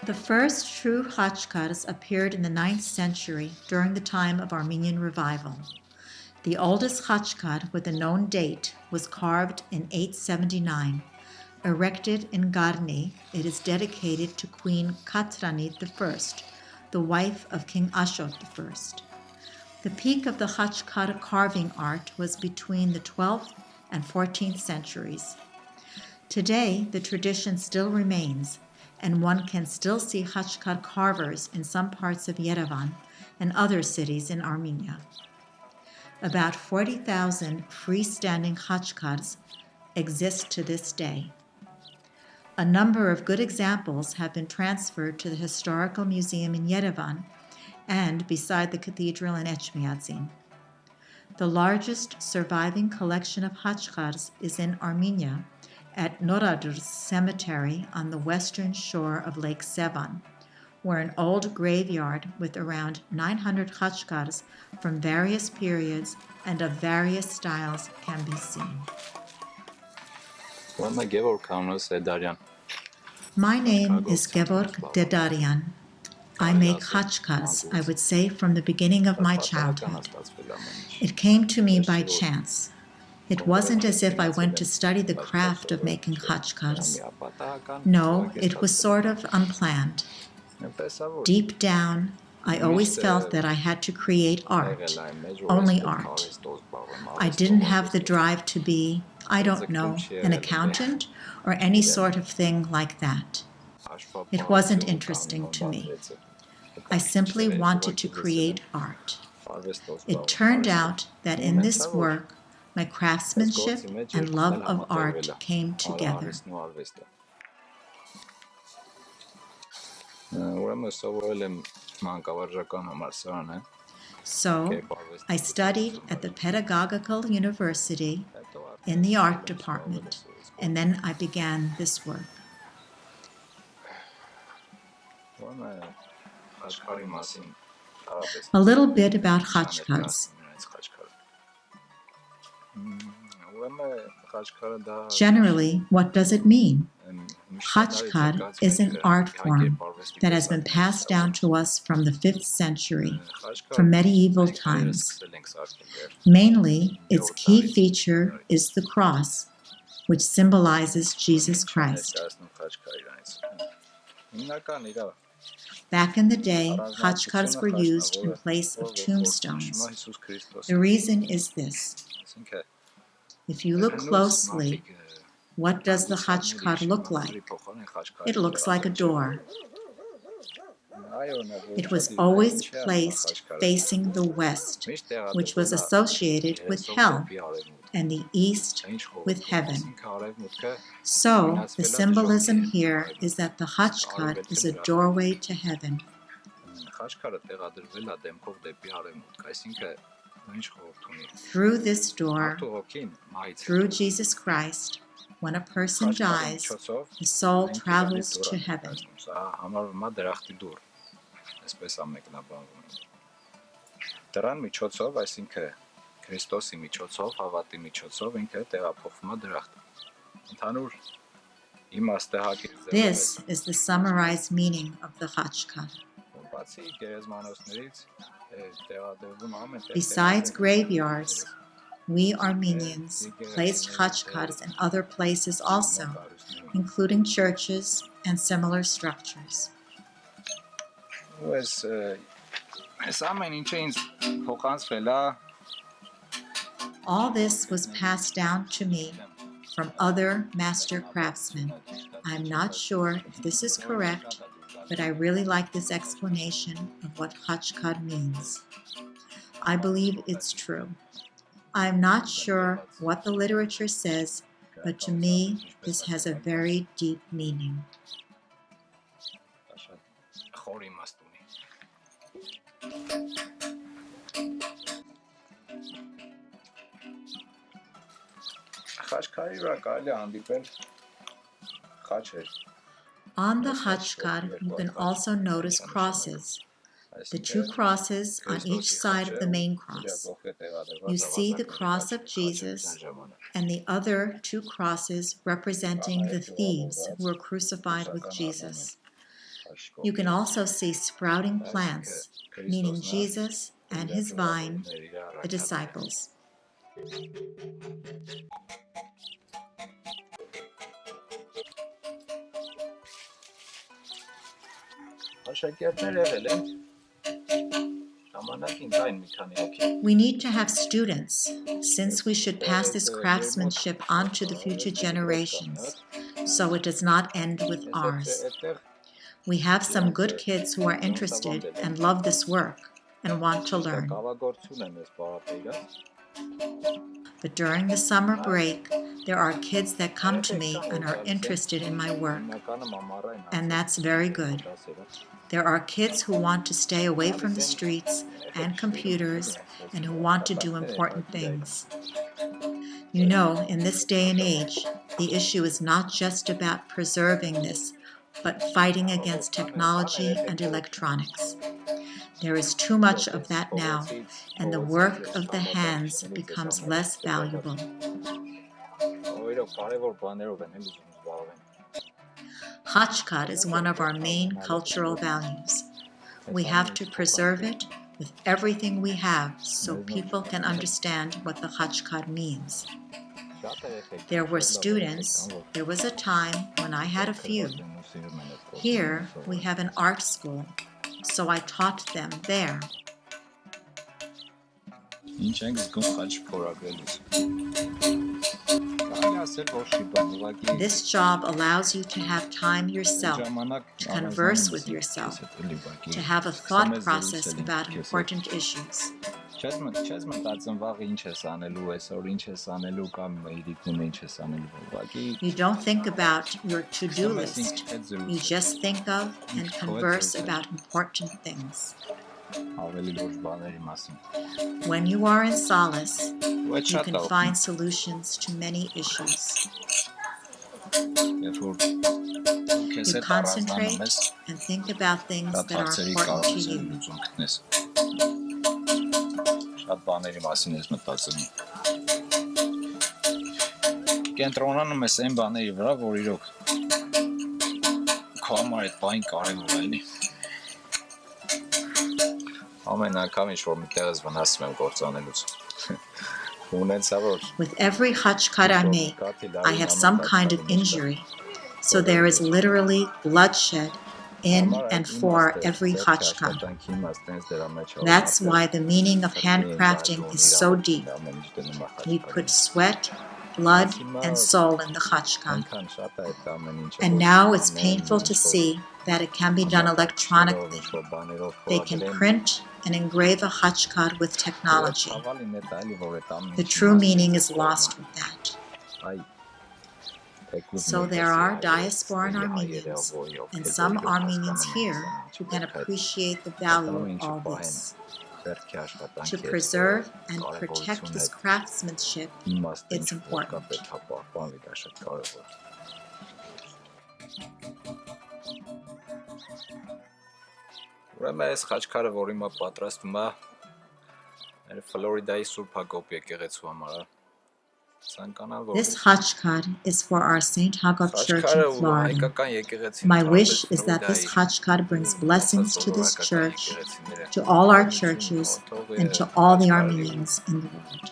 The first true Khachkars appeared in the 9th century during the time of Armenian revival. The oldest Khachkar with a known date was carved in 879. Erected in Garni, it is dedicated to Queen Katranit I, the wife of King Ashot I. The peak of the Khachkar carving art was between the 12th and 14th centuries. Today, the tradition still remains, and one can still see Khachkar carvers in some parts of Yerevan and other cities in Armenia. About 40,000 freestanding Khachkars exist to this day. A number of good examples have been transferred to the Historical Museum in Yerevan and beside the cathedral in Echmiadzin. The largest surviving collection of Khachkars is in Armenia at Noradr's cemetery on the western shore of Lake Sevan, where an old graveyard with around 900 Khachkars from various periods and of various styles can be seen. Edaryan. My name is Gevor Edaryan. I make Khachkars, I would say, from the beginning of my childhood. It came to me by chance. It wasn't as if I went to study the craft of making Khachkars. No, it was sort of unplanned. Deep down, I always felt that I had to create art, only art. I didn't have the drive to be, I don't know, an accountant or any sort of thing like that. It wasn't interesting to me. I simply wanted to create art. It turned out that in this work, my craftsmanship and love of art came together. So, I studied at the Pedagogical University in the art department, and then I began this work. A little bit about Khachkars. Generally, what does it mean? Khachkar is an art form that has been passed down to us from the 5th century, from medieval times. Mainly, its key feature is the cross, which symbolizes Jesus Christ. Back in the day, Khachkars were used in place of tombstones. The reason is this. If you look closely, what does the Khachkar look like? It looks like a door. It was always placed facing the west, which was associated with hell, and the east with heaven. So, the symbolism here is that the Khachkar is a doorway to heaven. Through this door, through Jesus Christ, when a person dies, the soul travels to heaven. Դրան միջոցով, այսինքն Քրիստոսի միջոցով, հավատի միջոցով ինքը տեղափոխվում է դրախտ։ Ընդհանուր իմաստը հակիրձ։ This is the summarized meaning of the Khachkar. Բացի գերեզմանոցներից տեղադրվում ամեն տեղ։ Besides graveyards, we Armenians placed Khachkars in other places also, including churches and similar structures. All this was passed down to me from other master craftsmen. I'm not sure if this is correct, but I really like this explanation of what Khachkar means. I believe it's true. I'm not sure what the literature says, but to me, this has a very deep meaning. On the Khachkar, you can also notice crosses. The two crosses on each side of the main cross. You see the cross of Jesus and the other two crosses representing the thieves who were crucified with Jesus. You can also see sprouting plants, meaning Jesus and his vine, the disciples. We need to have students, since we should pass this craftsmanship on to the future generations, so it does not end with ours. We have some good kids who are interested and love this work and want to learn. But during the summer break, there are kids that come to me and are interested in my work, and that's very good. There are kids who want to stay away from the streets and computers and who want to do important things. You know, in this day and age, the issue is not just about preserving this, but fighting against technology and electronics. There is too much of that now, and the work of the hands becomes less valuable. Khachkar is one of our main cultural values. We have to preserve it with everything we have so people can understand what the Khachkar means. There were students. There was a time when I had a few. Here we have an art school, so I taught them there. This job allows you to have time yourself, to converse with yourself, to have a thought process about important issues. You don't think about your to-do list. You just think of and converse about important things. When you are in solace, you can find solutions to many issues. You concentrate and think about things that are important to you. Կենտրոնանում ես այն բաների վրա, որ իրոք քո համար այդ բանը կարևոր է, էլի։ Ամեն անգամ ինչ որ միտեղ ես վնասում եմ գործանելուց։ With every Khachkar I make, I have some kind of injury, so there is literally bloodshed in and for every Khachkar. That's why the meaning of handcrafting is so deep. We put sweat, blood, and soul in the Khachkar. And now it's painful to see that it can be done electronically. They can print and engrave a Khachkar with technology. The true meaning is lost with that. So there are diasporan Armenians and some Armenians here who can appreciate the value of all this. To preserve and protect this craftsmanship, it's important. Ուրեմն այս խաչքարը, որ հիմա պատրաստում է, Ֆլորիդայի Սուրբ Հագոպ եկեղեցու համար է։ This Khachkar is for our St. Hagop Church in Florida. My wish is that this Khachkar brings blessings to this church, to all our churches, and to all the Armenians in the world.